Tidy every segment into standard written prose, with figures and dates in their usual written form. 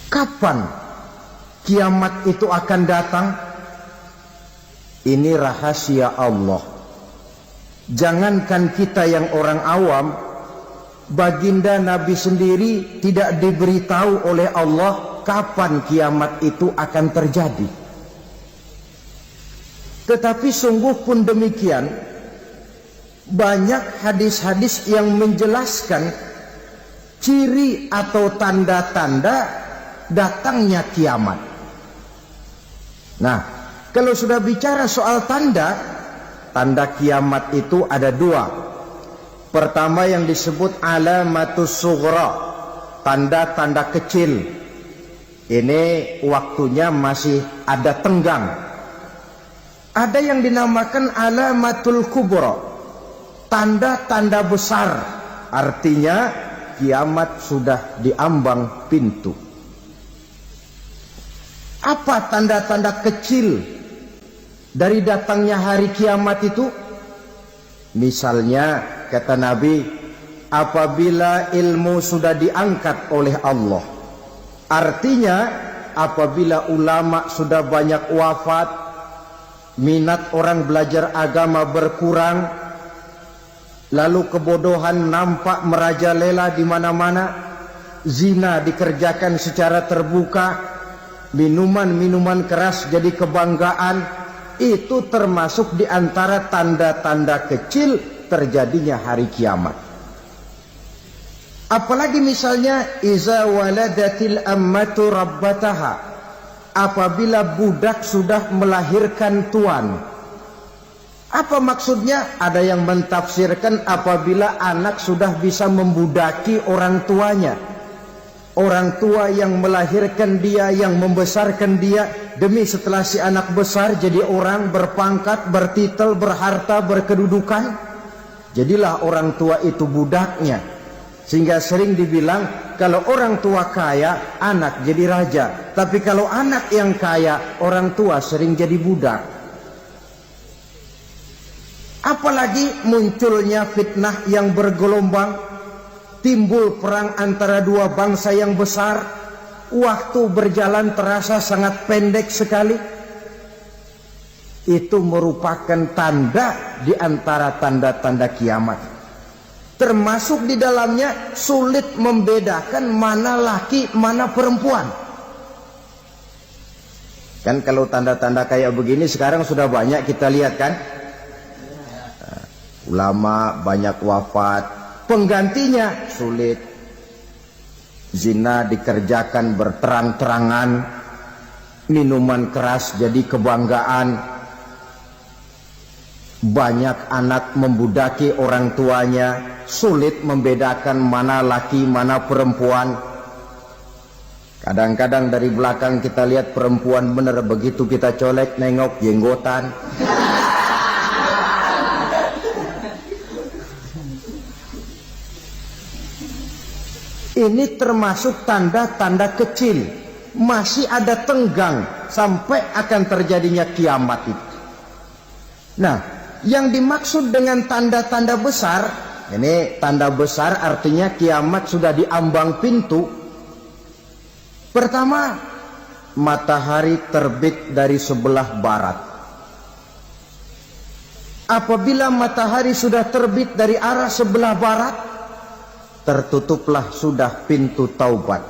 Kapan kiamat itu akan datang? Ini rahasia Allah. Jangankan kita yang orang awam, baginda Nabi sendiri tidak diberitahu oleh Allah kapan kiamat itu akan terjadi. Tetapi sungguh pun demikian, banyak hadis-hadis yang menjelaskan ciri atau tanda-tanda datangnya kiamat. Nah, kalau sudah bicara soal tanda kiamat itu ada dua. Pertama yang disebut alamatus sughra, tanda-tanda kecil. Ini waktunya masih ada tenggang. Ada yang dinamakan alamatul kubra, tanda-tanda besar, artinya kiamat sudah diambang pintu. Apa tanda-tanda kecil dari datangnya hari kiamat itu? Misalnya kata Nabi, apabila ilmu sudah diangkat oleh Allah, artinya apabila ulama sudah banyak wafat, minat orang belajar agama berkurang, lalu kebodohan nampak merajalela di mana-mana, zina dikerjakan secara terbuka, minuman-minuman keras jadi kebanggaan, itu termasuk di antara tanda-tanda kecil terjadinya hari kiamat. Apalagi misalnya iza waladatil ammatu rabbataha, apabila budak sudah melahirkan tuan. Apa maksudnya? Ada yang mentafsirkan apabila anak sudah bisa membudaki orang tuanya. Orang tua yang melahirkan dia, yang membesarkan dia, demi setelah si anak besar jadi orang berpangkat, bertitel, berharta, berkedudukan, jadilah orang tua itu budaknya. Sehingga sering dibilang kalau orang tua kaya, anak jadi raja. Tapi kalau anak yang kaya, orang tua sering jadi budak. Apalagi munculnya fitnah yang bergelombang, timbul perang antara dua bangsa yang besar, waktu berjalan terasa sangat pendek sekali. Itu merupakan tanda di antara tanda-tanda kiamat. Termasuk di dalamnya sulit membedakan mana laki, mana perempuan. Kan kalau tanda-tanda kayak begini sekarang sudah banyak kita lihat kan. Ulama banyak wafat, penggantinya sulit. Zina dikerjakan berterang-terangan, minuman keras jadi kebanggaan, banyak anak membudaki orang tuanya, sulit membedakan mana laki mana perempuan. Kadang-kadang dari belakang kita lihat perempuan bener, begitu kita colek nengok jenggotan. Ini termasuk tanda-tanda kecil, masih ada tenggang sampai akan terjadinya kiamat itu. Nah, yang dimaksud dengan tanda-tanda besar, ini tanda besar artinya kiamat sudah diambang pintu. Pertama, matahari terbit dari sebelah barat. Apabila matahari sudah terbit dari arah sebelah barat, tertutuplah sudah pintu taubat.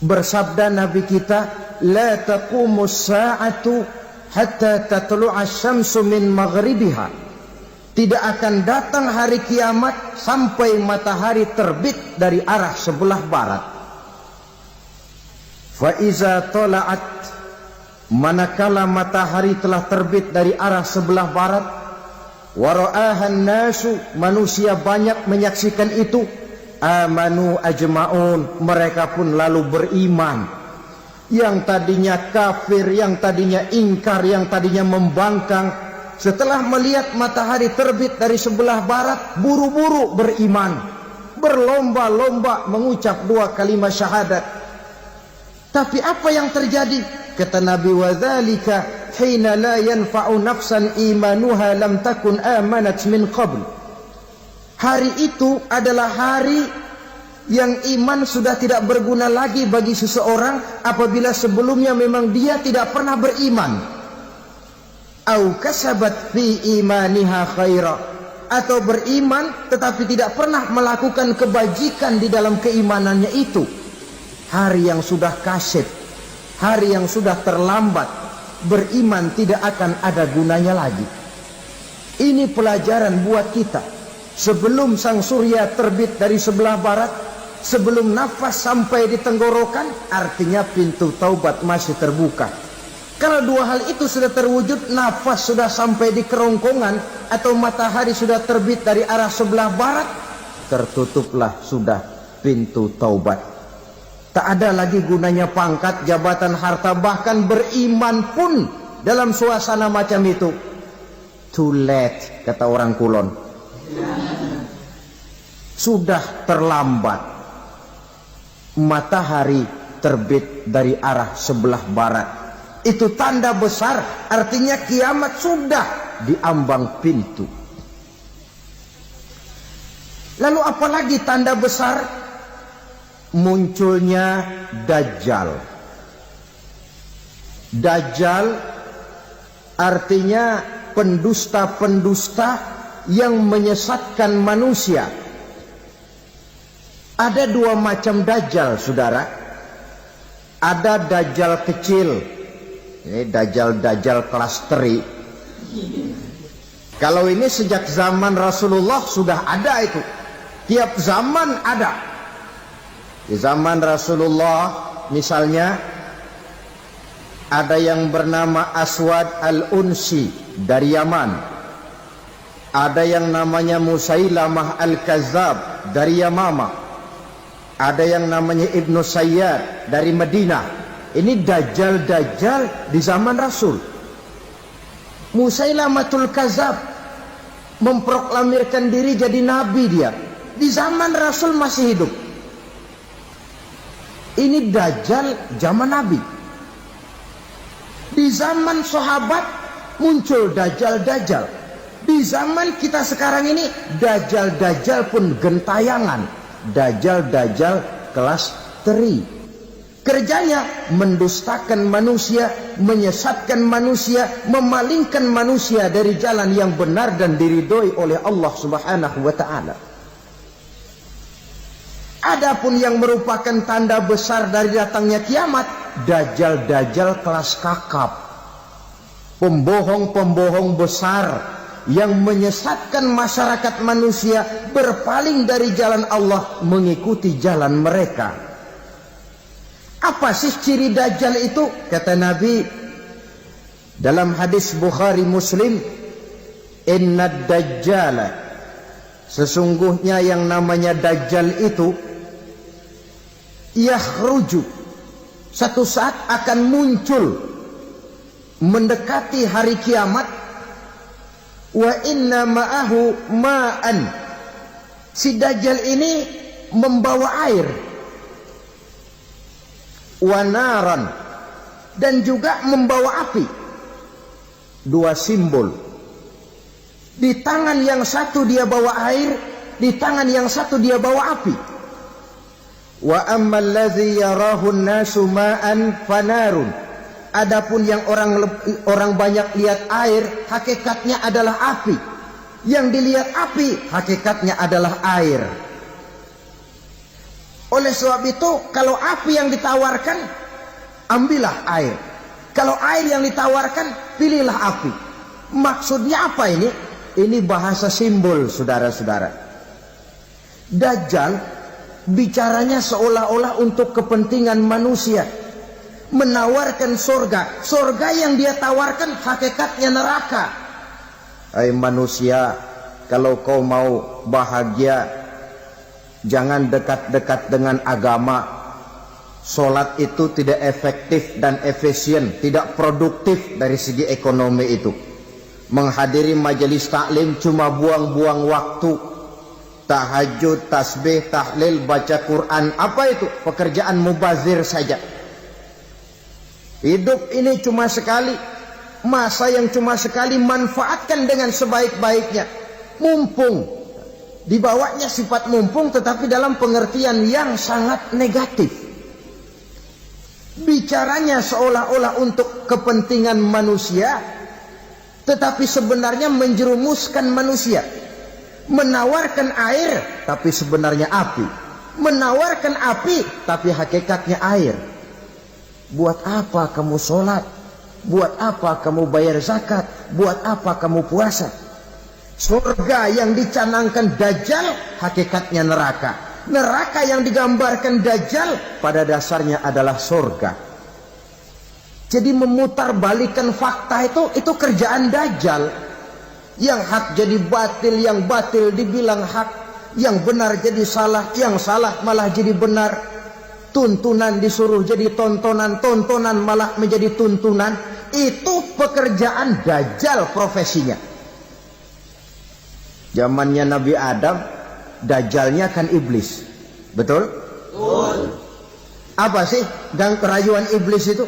Bersabda Nabi kita, la taqumus sa'atu hatta tatlu'a syamsu min maghribiha. Tidak akan datang hari kiamat sampai matahari terbit dari arah sebelah barat. Fa iza tala'at, manakala matahari telah terbit dari arah sebelah barat, wara'ahan nasu, manusia banyak menyaksikan itu, amanu ajma'un, mereka pun lalu beriman. Yang tadinya kafir, yang tadinya ingkar, yang tadinya membangkang, setelah melihat matahari terbit dari sebelah barat, buru-buru beriman, berlomba-lomba mengucap dua kalimat syahadat. Tapi apa yang terjadi? Kata Nabi, wadzalika hina la yanfa'u nafsan imanuha lam takun amanat min qabl. Hari itu adalah hari yang iman sudah tidak berguna lagi bagi seseorang apabila sebelumnya memang dia tidak pernah beriman. Au kasabat fi imaniha khaira, atau beriman tetapi tidak pernah melakukan kebajikan di dalam keimanannya itu. Hari yang sudah kaset, hari yang sudah terlambat, beriman tidak akan ada gunanya lagi. Ini pelajaran buat kita. Sebelum sang surya terbit dari sebelah barat, sebelum nafas sampai di tenggorokan, artinya pintu taubat masih terbuka. Kalau dua hal itu sudah terwujud, nafas sudah sampai di kerongkongan atau matahari sudah terbit dari arah sebelah barat, tertutuplah sudah pintu taubat. Tak ada lagi gunanya pangkat, jabatan, harta, bahkan beriman pun dalam suasana macam itu. Too late, kata orang Kulon. Sudah terlambat. Matahari terbit dari arah sebelah barat. Itu tanda besar, artinya kiamat sudah di ambang pintu. Lalu apalagi tanda besar? Munculnya Dajjal. Dajjal artinya pendusta-pendusta yang menyesatkan manusia. Ada dua macam Dajjal, saudara. Ada Dajjal kecil. Ini Dajjal kelas teri. Kalau ini sejak zaman Rasulullah sudah ada itu. Tiap zaman ada. Di zaman Rasulullah misalnya ada yang bernama Aswad al-Unsi dari Yaman. Ada yang namanya Musailamah al-Kazzab dari Yamama. Ada yang namanya Ibnu Sayyad dari Madinah. Ini Dajjal-Dajjal di zaman Rasul. Musailamatul Kazzab memproklamirkan diri jadi nabi dia. Di zaman Rasul masih hidup. Ini Dajjal zaman Nabi. Di zaman sahabat muncul Dajjal-Dajjal. Di zaman kita sekarang ini Dajjal-Dajjal pun gentayangan. Dajjal-Dajjal kelas teri. Kerjanya mendustakan manusia, menyesatkan manusia, memalingkan manusia dari jalan yang benar dan diridhoi oleh Allah Subhanahu wa taala. Adapun yang merupakan tanda besar dari datangnya kiamat, Dajjal-Dajjal kelas kakap. Pembohong-pembohong besar yang menyesatkan masyarakat manusia berpaling dari jalan Allah mengikuti jalan mereka. Apa sih ciri Dajjal itu? Kata Nabi dalam hadis Bukhari Muslim, Innad Dajjala, sesungguhnya yang namanya Dajjal itu yakhruju, satu saat akan muncul mendekati hari kiamat. Wa inna ma'ahu ma'an, si Dajjal ini membawa air. Wa naran, dan juga membawa api. Dua simbol. Di tangan yang satu dia bawa air, di tangan yang satu dia bawa api. Wa ammal ladzi yarahu an-nasu ma'an fanarun, adapun yang orang banyak lihat air, hakikatnya adalah api. Yang dilihat api, hakikatnya adalah air. Oleh sebab itu, kalau api yang ditawarkan, ambillah air. Kalau air yang ditawarkan, pilihlah api. Maksudnya apa ini? Ini bahasa simbol, saudara-saudara. Dajjal bicaranya seolah-olah untuk kepentingan manusia. Menawarkan surga. Surga yang dia tawarkan hakikatnya neraka. Hai manusia, kalau kau mau bahagia, jangan dekat-dekat dengan agama. Solat itu tidak efektif dan efisien, tidak produktif dari segi ekonomi itu. Menghadiri majelis taklim cuma buang-buang waktu. Tahajud, tasbih, tahlil, baca Quran, apa itu? Pekerjaan mubazir saja. Hidup ini cuma sekali. Masa yang cuma sekali, manfaatkan dengan sebaik-baiknya. Mumpung Dibawanya sifat mumpung tetapi dalam pengertian yang sangat negatif. Bicaranya seolah-olah untuk kepentingan manusia, tetapi sebenarnya menjerumuskan manusia. Menawarkan air, tapi sebenarnya api. Menawarkan api, tapi hakikatnya air. Buat apa kamu sholat? Buat apa kamu bayar zakat? Buat apa kamu puasa? Surga yang dicanangkan Dajjal, hakikatnya neraka. Neraka yang digambarkan Dajjal, pada dasarnya adalah surga. Jadi memutarbalikkan fakta itu kerjaan Dajjal. Yang hak jadi batil, yang batil dibilang hak, yang benar jadi salah, yang salah malah jadi benar. Tuntunan disuruh jadi tontonan, tontonan malah menjadi tuntunan. Itu pekerjaan Dajjal profesinya. Zamannya Nabi Adam, Dajjalnya kan iblis. Betul? Betul. Apa sih gang kerayuan iblis itu?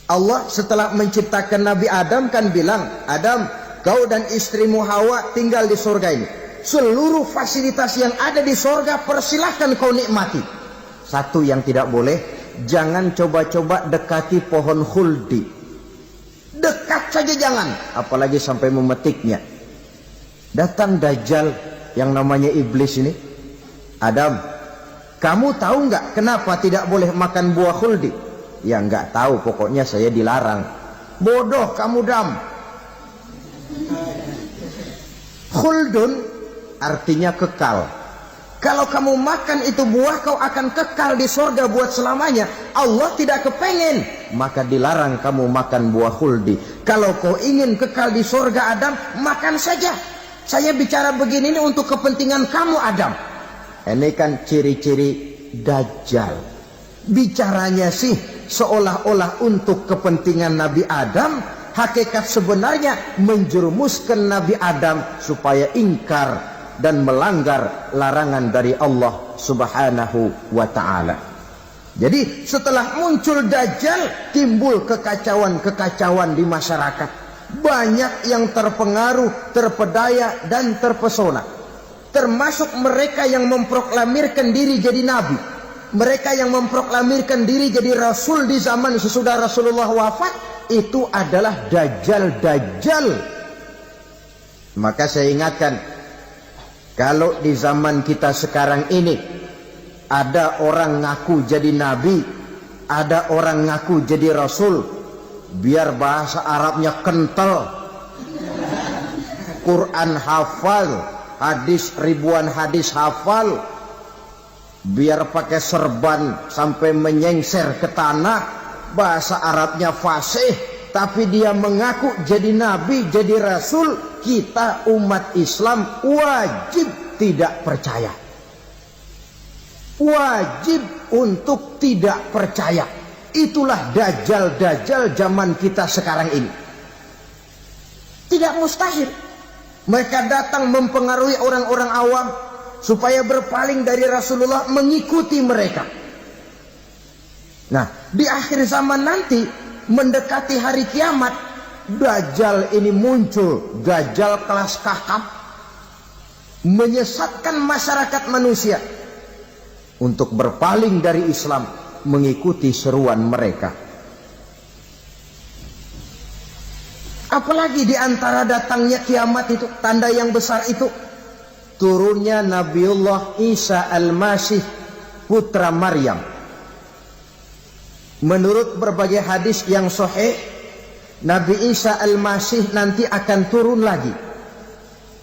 Allah setelah menciptakan Nabi Adam kan bilang, Adam, kau dan istrimu Hawa tinggal di surga ini. Seluruh fasilitas yang ada di surga persilahkan kau nikmati. Satu yang tidak boleh, jangan coba-coba dekati pohon khuldi. Dekat saja jangan, apalagi sampai memetiknya. Datang Dajjal yang namanya iblis ini. Adam, kamu tahu nggak kenapa tidak boleh makan buah khuldi? Ya nggak tahu, pokoknya saya dilarang. Bodoh kamu Dam. Khuldun artinya kekal. Kalau kamu makan itu buah, kau akan kekal di surga buat selamanya. Allah tidak kepengen, maka dilarang kamu makan buah khuldi. Kalau kau ingin kekal di surga Adam, makan saja. Saya bicara begini ini untuk kepentingan kamu Adam. Ini kan ciri-ciri Dajjal. Bicaranya sih seolah-olah untuk kepentingan Nabi Adam. Hakikat sebenarnya menjerumuskan Nabi Adam supaya ingkar dan melanggar larangan dari Allah Subhanahu wa ta'ala. Jadi setelah muncul Dajjal, timbul kekacauan-kekacauan di masyarakat. Banyak yang terpengaruh, terpedaya dan terpesona. Termasuk mereka yang memproklamirkan diri jadi nabi. Mereka yang memproklamirkan diri jadi rasul di zaman sesudah Rasulullah wafat. Itu adalah Dajjal-Dajjal. Maka saya ingatkan, kalau di zaman kita sekarang ini ada orang ngaku jadi nabi, ada orang ngaku jadi rasul, biar bahasa Arabnya kental, Quran hafal, hadis ribuan hadis hafal, biar pakai serban sampai menyengser ke tanah, bahasa Arabnya fasih, tapi dia mengaku jadi nabi, jadi rasul. Kita umat Islam wajib tidak percaya, wajib untuk tidak percaya. Itulah Dajjal-Dajjal zaman kita sekarang ini. Tidak mustahil mereka datang mempengaruhi orang-orang awam supaya berpaling dari Rasulullah, mengikuti mereka. Nah, di akhir zaman nanti mendekati hari kiamat, Dajjal ini muncul, Dajjal kelas kakap, menyesatkan masyarakat manusia untuk berpaling dari Islam, mengikuti seruan mereka. Apalagi di antara datangnya kiamat itu, tanda yang besar itu, turunnya Nabiullah Isa Al-Masih, putra Maryam. Menurut berbagai hadis yang sahih, Nabi Isa Al-Masih nanti akan turun lagi.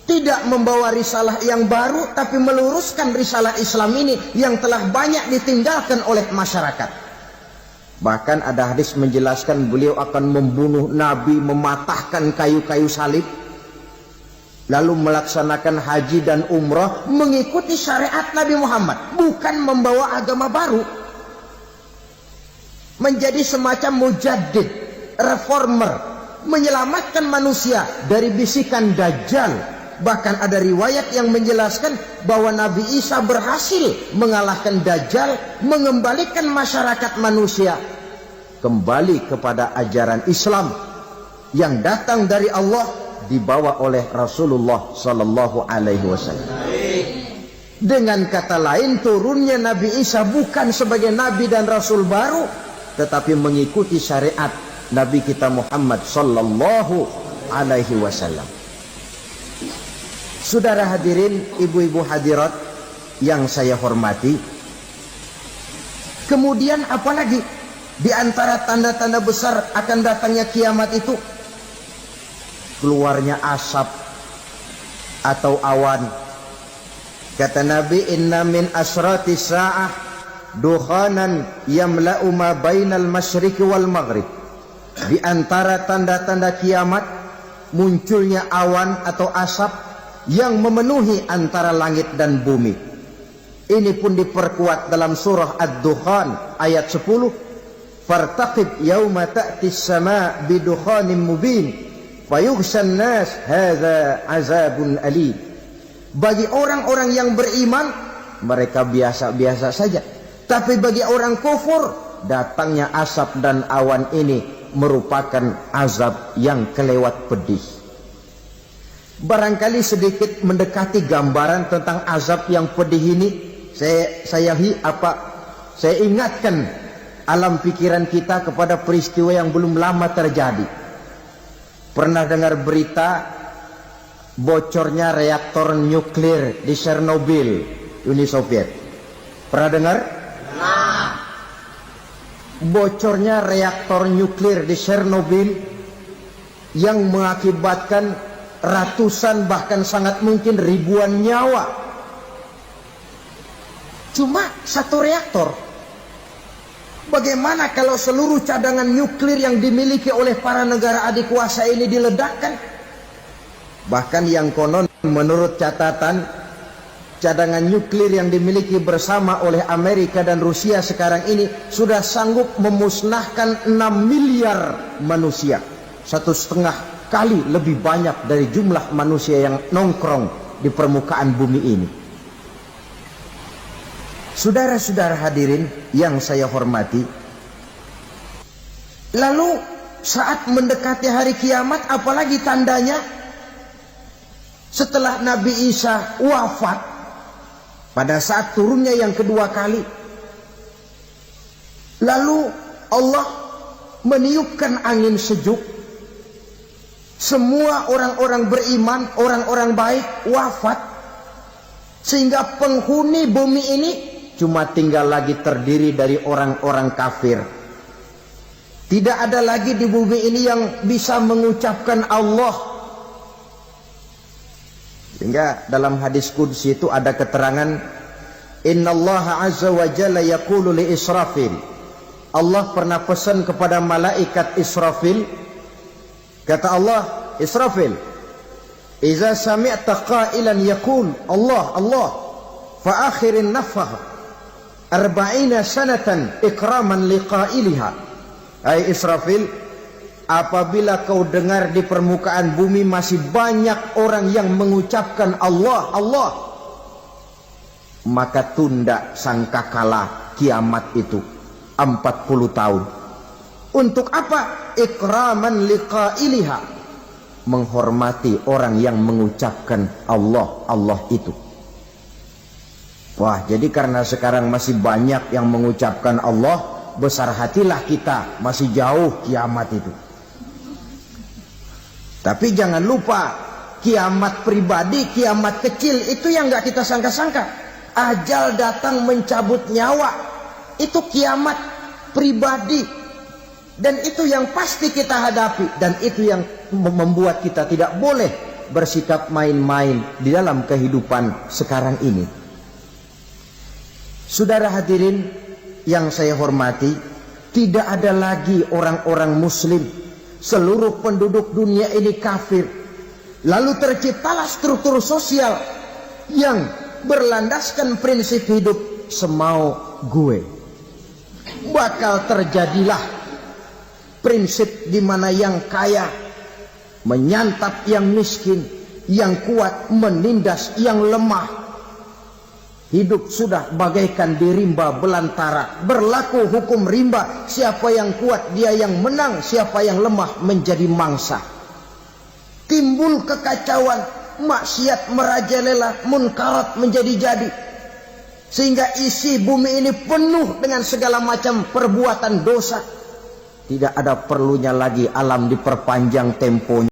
Tidak membawa risalah yang baru, tapi meluruskan risalah Islam ini yang telah banyak ditinggalkan oleh masyarakat. Bahkan ada hadis menjelaskan beliau akan membunuh Nabi, mematahkan kayu-kayu salib, lalu melaksanakan haji dan umrah mengikuti syariat Nabi Muhammad, bukan membawa agama baru. Menjadi semacam mujaddid, reformer, menyelamatkan manusia dari bisikan Dajjal. Bahkan ada riwayat yang menjelaskan bahwa Nabi Isa berhasil mengalahkan Dajjal, mengembalikan masyarakat manusia kembali kepada ajaran Islam yang datang dari Allah, dibawa oleh Rasulullah sallallahu alaihi wasallam. Dengan kata lain, turunnya Nabi Isa bukan sebagai nabi dan rasul baru, tetapi mengikuti syariat Nabi kita Muhammad sallallahu alaihi wasallam. Saudara hadirin, ibu-ibu hadirat yang saya hormati, kemudian apalagi di antara tanda-tanda besar akan datangnya kiamat itu? Keluarnya asap atau awan. Kata Nabi, inna min asrati sa'ah dukhanan yamla'u ma bainal masyriqi wal maghrib. Di antara tanda-tanda kiamat munculnya awan atau asap yang memenuhi antara langit dan bumi. Ini pun diperkuat dalam surah Ad-Dukhan ayat 10. Fartaqib yauma ta'tis sama' bidukhanin mubin fayughshan nas hadza azabun alim. Bagi orang-orang yang beriman, mereka biasa-biasa saja. Tapi bagi orang kufur, datangnya asap dan awan ini merupakan azab yang kelewat pedih. Barangkali sedikit mendekati gambaran tentang azab yang pedih ini, saya ingatkan alam pikiran kita kepada peristiwa yang belum lama terjadi. Pernah dengar berita bocornya reaktor nuklir di Chernobyl, Uni Soviet? Pernah dengar? Nah. Bocornya reaktor nuklir di Chernobyl yang mengakibatkan ratusan bahkan sangat mungkin ribuan nyawa. Cuma satu reaktor. Bagaimana kalau seluruh cadangan nuklir yang dimiliki oleh para negara adik kuasa ini diledakkan? Bahkan yang konon menurut catatan, cadangan nuklir yang dimiliki bersama oleh Amerika dan Rusia sekarang ini sudah sanggup memusnahkan 6 miliar manusia. 1,5 kali lebih banyak dari jumlah manusia yang nongkrong di permukaan bumi ini. Saudara-saudara hadirin yang saya hormati, lalu saat mendekati hari kiamat, apalagi tandanya? Setelah Nabi Isa wafat, pada saat turunnya yang kedua kali, lalu Allah meniupkan angin sejuk. Semua orang-orang beriman, orang-orang baik wafat, sehingga penghuni bumi ini cuma tinggal lagi terdiri dari orang-orang kafir. Tidak ada lagi di bumi ini yang bisa mengucapkan Allah. Sehingga dalam hadis qudsi itu ada keterangan, innallaha azza wa jalla yaqulu li Israfil. Allah pernah pesan kepada malaikat Israfil. Kata Allah, Israfil, iza sami'ta qailan yaqul Allah Allah fa akhirin nafakh 40 sanatan ikraman liqailiha. Hai Israfil, apabila kau dengar di permukaan bumi masih banyak orang yang mengucapkan Allah Allah, maka tunda sangkakala kiamat itu 40 tahun. Untuk apa? Ikraman liqailiha, menghormati orang yang mengucapkan Allah Allah itu. Wah, jadi karena sekarang masih banyak yang mengucapkan Allah, besar hatilah kita, masih jauh kiamat itu. Tapi jangan lupa, kiamat pribadi, kiamat kecil itu yang gak kita sangka-sangka. Ajal datang mencabut nyawa, itu kiamat pribadi. Dan itu yang pasti kita hadapi. Dan itu yang membuat kita tidak boleh bersikap main-main di dalam kehidupan sekarang ini. Saudara hadirin yang saya hormati, tidak ada lagi orang-orang muslim. Seluruh penduduk dunia ini kafir. Lalu terciptalah struktur sosial yang berlandaskan prinsip hidup semau gue. Bakal terjadilah prinsip di mana yang kaya menyantap yang miskin, yang kuat menindas yang lemah. Hidup sudah bagaikan di rimba belantara. Berlaku hukum rimba. Siapa yang kuat dia yang menang, siapa yang lemah menjadi mangsa. timbul kekacauan, maksiat merajalela, munkarat menjadi-jadi, sehingga isi bumi ini penuh dengan segala macam perbuatan dosa. Tidak ada perlunya lagi alam diperpanjang temponya.